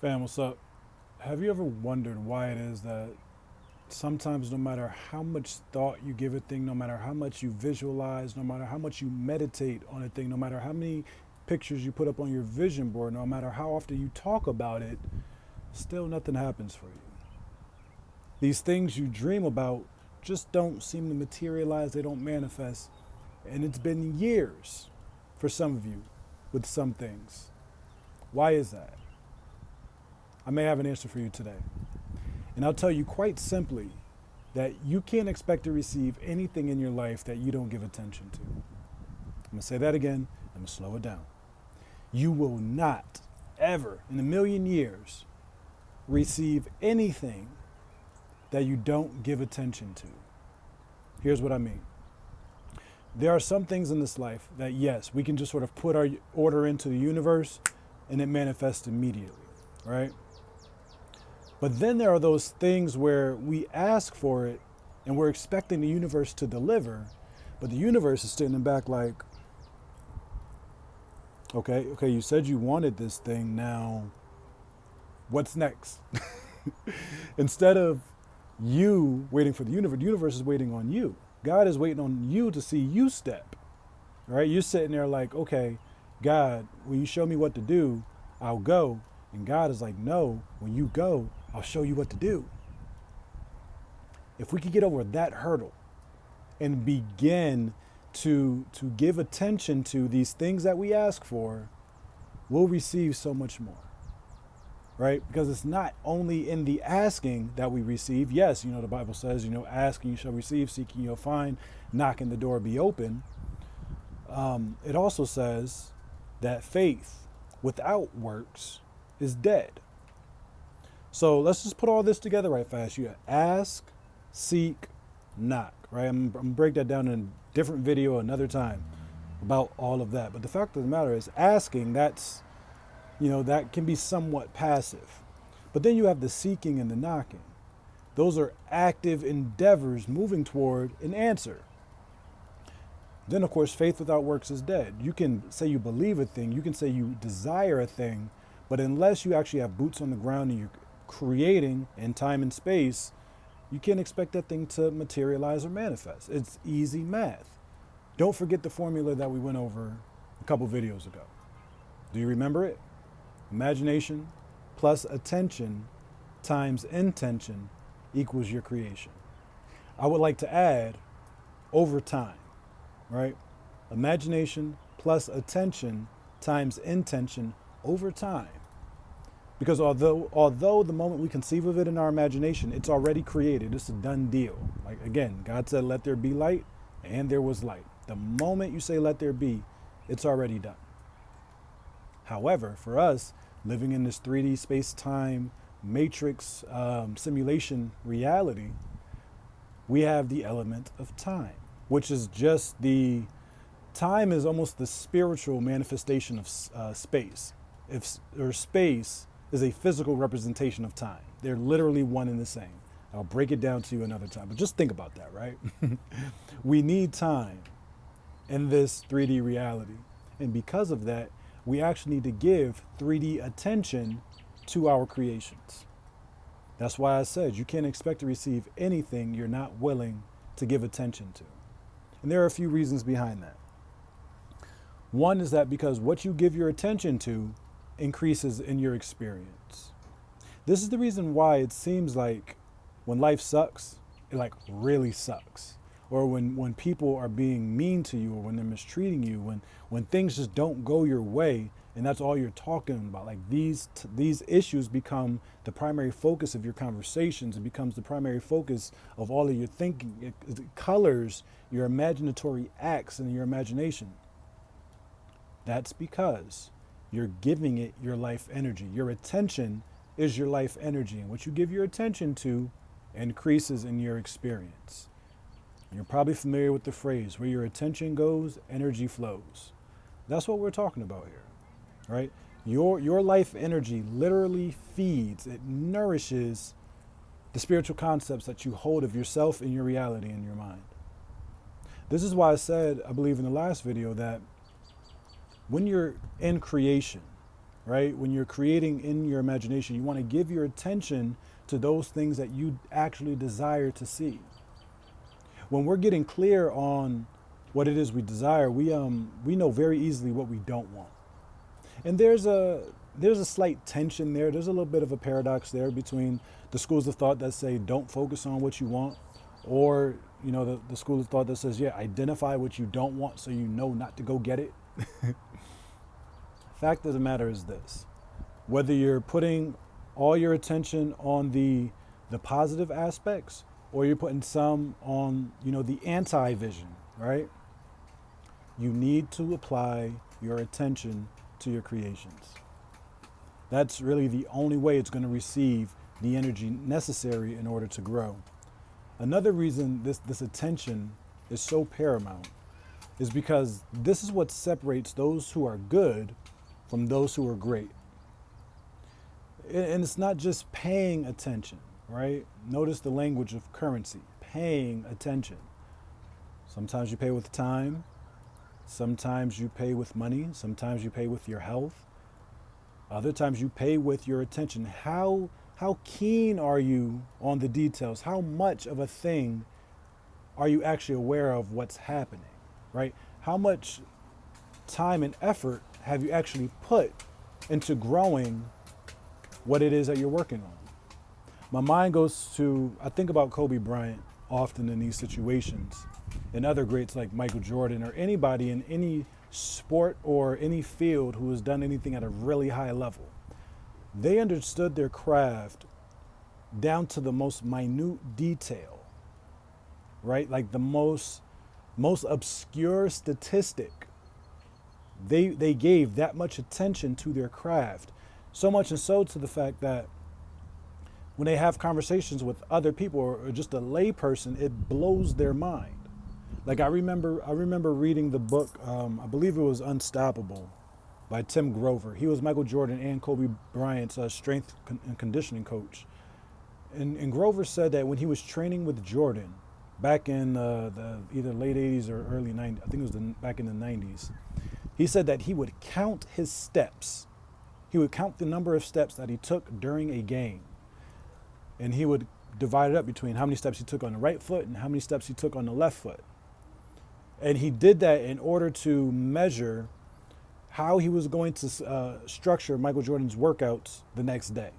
Fam, what's up? Have you ever wondered why it is that sometimes, no matter how much thought you give a thing, no matter how much you visualize, no matter how much you meditate on a thing, no matter how many pictures you put up on your vision board, no matter how often you talk about it, still nothing happens for you? These things you dream about just don't seem to materialize, they don't manifest. And it's been years for some of you with some things. Why is that? I may have an answer for you today. And I'll tell you quite simply that you can't expect to receive anything in your life that you don't give attention to. I'm going to say that again. I'm going to slow it down. You will not ever in a million years receive anything that you don't give attention to. Here's what I mean. There are some things in this life that, yes, we can just sort of put our order into the universe and it manifests immediately, right? But then there are those things where we ask for it and we're expecting the universe to deliver, but the universe is sitting back like, okay, you said you wanted this thing, now what's next? Instead of you waiting for the universe is waiting on you. God is waiting on you to see you step, right? You're sitting there like, okay, God, when you show me what to do, I'll go. And God is like, no, when you go, I'll show you what to do. If we could get over that hurdle and begin to give attention to these things that we ask for, we'll receive so much more, right? Because it's not only in the asking that we receive. Yes, the Bible says, ask and you shall receive, seek and you'll find, knock and the door be open. It also says that faith without works is dead. So let's just put all this together right fast. You ask, seek, knock, right? I'm going to break that down in a different video another time about all of that. But the fact of the matter is asking, that can be somewhat passive. But then you have the seeking and the knocking. Those are active endeavors moving toward an answer. Then, of course, faith without works is dead. You can say you believe a thing, you can say you desire a thing, but unless you actually have boots on the ground and you're creating in time and space, you can't expect that thing to materialize or manifest. It's easy math. Don't forget the formula that we went over a couple videos ago. Do you remember it? Imagination plus attention times intention equals your creation. I would like to add over time, right? Imagination plus attention times intention over time. Because although the moment we conceive of it in our imagination, it's already created. It's a done deal. Like again, God said, let there be light, and there was light. The moment you say let there be, it's already done. However, for us, living in this 3D space-time matrix simulation reality, we have the element of time, which is just time is almost the spiritual manifestation of space. Space is a physical representation of time. They're literally one and the same. I'll break it down to you another time, but just think about that, right? We need time in this 3D reality. And because of that, we actually need to give 3D attention to our creations. That's why I said you can't expect to receive anything you're not willing to give attention to. And there are a few reasons behind that. One is that because what you give your attention to increases in your experience. This is the reason why it seems like when life sucks, it like really sucks. Or when people are being mean to you, or when they're mistreating you, when things just don't go your way, and that's all you're talking about. Like these issues become the primary focus of your conversations. It becomes the primary focus of all of your thinking. It colors your imaginatory acts and your imagination. That's because you're giving it your life energy. Your attention is your life energy. And what you give your attention to increases in your experience. You're probably familiar with the phrase, where your attention goes, energy flows. That's what we're talking about here, right? Your life energy literally feeds, it nourishes the spiritual concepts that you hold of yourself and your reality in your mind. This is why I said, I believe in the last video, that when you're in creation, right? When you're creating in your imagination, you want to give your attention to those things that you actually desire to see. When we're getting clear on what it is we desire, we know very easily what we don't want. And there's a slight tension there. There's a little bit of a paradox there between the schools of thought that say don't focus on what you want, or the school of thought that says, yeah, identify what you don't want so you know not to go get it. Fact of the matter is this: whether you're putting all your attention on the positive aspects, or you're putting some on the anti-vision, right? You need to apply your attention to your creations. That's really the only way it's going to receive the energy necessary in order to grow. Another reason this attention is so paramount is because this is what separates those who are good from those who are great. And it's not just paying attention, right? Notice the language of currency, paying attention. Sometimes you pay with time, sometimes you pay with money, sometimes you pay with your health. Other times you pay with your attention. How keen are you on the details? How much of a thing are you actually aware of what's happening, right? How much time and effort have you actually put into growing what it is that you're working on? My mind goes to, I think about Kobe Bryant often in these situations, and other greats like Michael Jordan, or anybody in any sport or any field who has done anything at a really high level. They understood their craft down to the most minute detail, right? Like the most obscure statistic. They gave that much attention to their craft, so much and so to the fact that when they have conversations with other people or just a lay person, it blows their mind. Like I remember reading the book, I believe it was Unstoppable by Tim Grover. He was Michael Jordan and Kobe Bryant's strength and conditioning coach. And Grover said that when he was training with Jordan back in the either late 80s or early 90s, I think it was back in the 90s, he said that he would count his steps. He would count the number of steps that he took during a game. And he would divide it up between how many steps he took on the right foot and how many steps he took on the left foot. And he did that in order to measure how he was going to structure Michael Jordan's workouts the next day.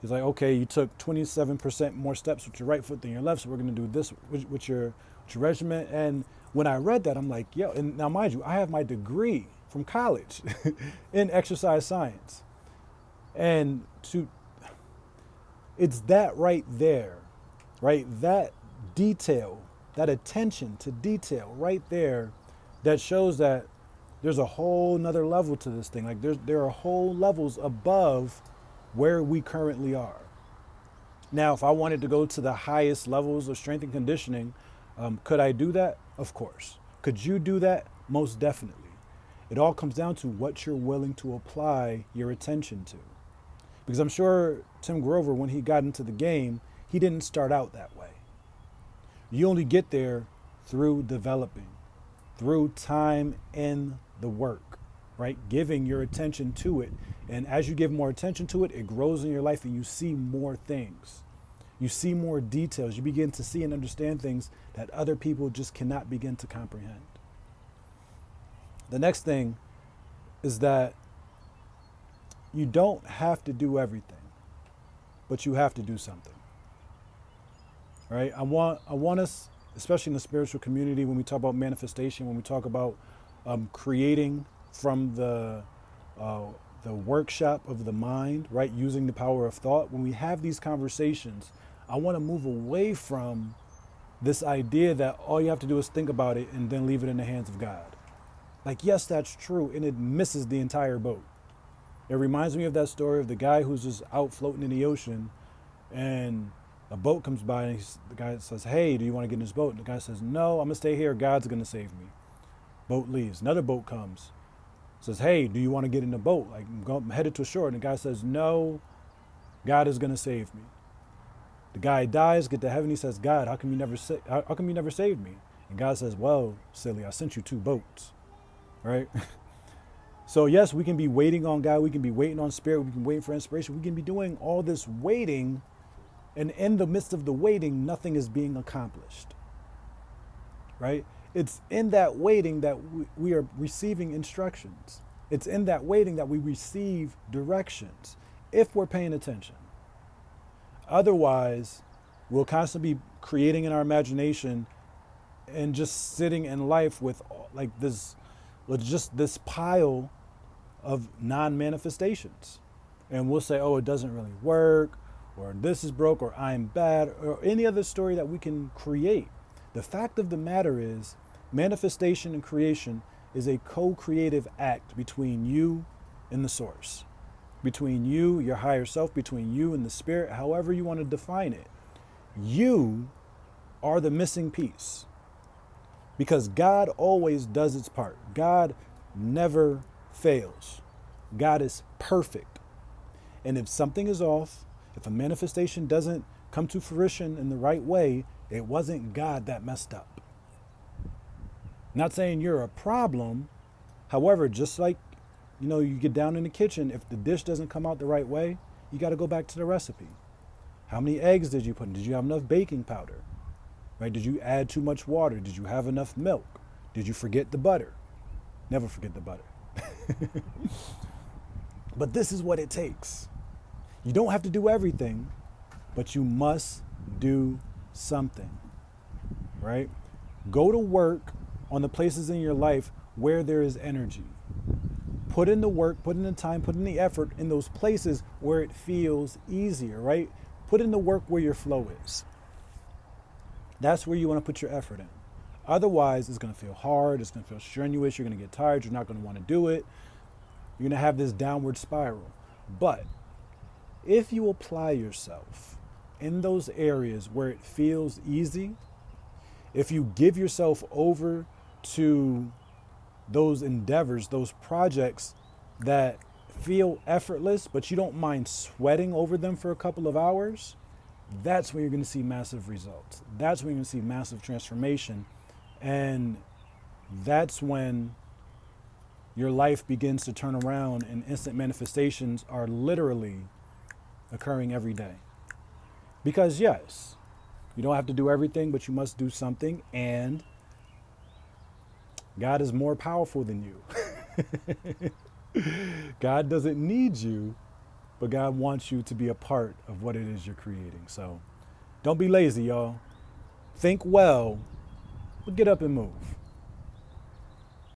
He's like, okay, you took 27% more steps with your right foot than your left, so we're going to do this with your regimen. And when I read that, I'm like, yo, and now mind you, I have my degree from college in exercise science. And it's that right there, right? That detail, that attention to detail right there, that shows that there's a whole nother level to this thing. Like there are whole levels above where we currently are. Now, if I wanted to go to the highest levels of strength and conditioning, could I do that? Of course. Could you do that? Most definitely. It all comes down to what you're willing to apply your attention to. Because I'm sure Tim Grover, when he got into the game, he didn't start out that way. You only get there through developing, through time in the work, right? Giving your attention to it. And as you give more attention to it, it grows in your life and you see more things. You see more details. You begin to see and understand things that other people just cannot begin to comprehend. The next thing is that you don't have to do everything, but you have to do something. Right? I want us, especially in the spiritual community, when we talk about manifestation, when we talk about creating from the workshop of the mind, right? Using the power of thought. When we have these conversations, I want to move away from this idea that all you have to do is think about it and then leave it in the hands of God. Like, yes, that's true, and it misses the entire boat. It reminds me of that story of the guy who's just out floating in the ocean, and a boat comes by, and the guy says, hey, do you want to get in this boat? And the guy says, no, I'm going to stay here. God's going to save me. Boat leaves. Another boat comes. Says, hey, do you want to get in the boat? Like, I'm headed to shore. And the guy says, no, God is going to save me. The guy dies, get to heaven. He says, God, how come you never saved me? And God says, well, silly, I sent you two boats, right? So yes, we can be waiting on God. We can be waiting on spirit. We can be waiting for inspiration. We can be doing all this waiting. And in the midst of the waiting, nothing is being accomplished, right? It's in that waiting that we are receiving instructions. It's in that waiting that we receive directions, if we're paying attention. Otherwise, we'll constantly be creating in our imagination and just sitting in life with like this, with just this pile of non-manifestations. And we'll say, oh, it doesn't really work, or this is broke, or I'm bad, or any other story that we can create. The fact of the matter is, manifestation and creation is a co-creative act between you and the source, between you, your higher self, between you and the spirit, however you want to define it. You are the missing piece, because God always does its part. God never fails. God is perfect. And if something is off, if a manifestation doesn't come to fruition in the right way, it wasn't God that messed up. Not saying you're a problem. However, just like, you get down in the kitchen, if the dish doesn't come out the right way, you got to go back to the recipe. How many eggs did you put in? Did you have enough baking powder? Right? Did you add too much water? Did you have enough milk? Did you forget the butter? Never forget the butter. But this is what it takes. You don't have to do everything, but you must do something, right? Go to work on the places in your life where there is energy. Put in the work, put in the time, put in the effort in those places where it feels easier, right? Put in the work where your flow is. That's where you want to put your effort in. Otherwise, it's going to feel hard. It's going to feel strenuous. You're going to get tired. You're not going to want to do it. You're going to have this downward spiral. But if you apply yourself in those areas where it feels easy, if you give yourself over to those endeavors, those projects that feel effortless, but you don't mind sweating over them for a couple of hours, that's when you're going to see massive results. That's when you're going to see massive transformation. And that's when your life begins to turn around and instant manifestations are literally occurring every day. Because yes, you don't have to do everything, but you must do something. And God is more powerful than you. God doesn't need you, but God wants you to be a part of what it is you're creating. So don't be lazy, y'all. Think well, but get up and move.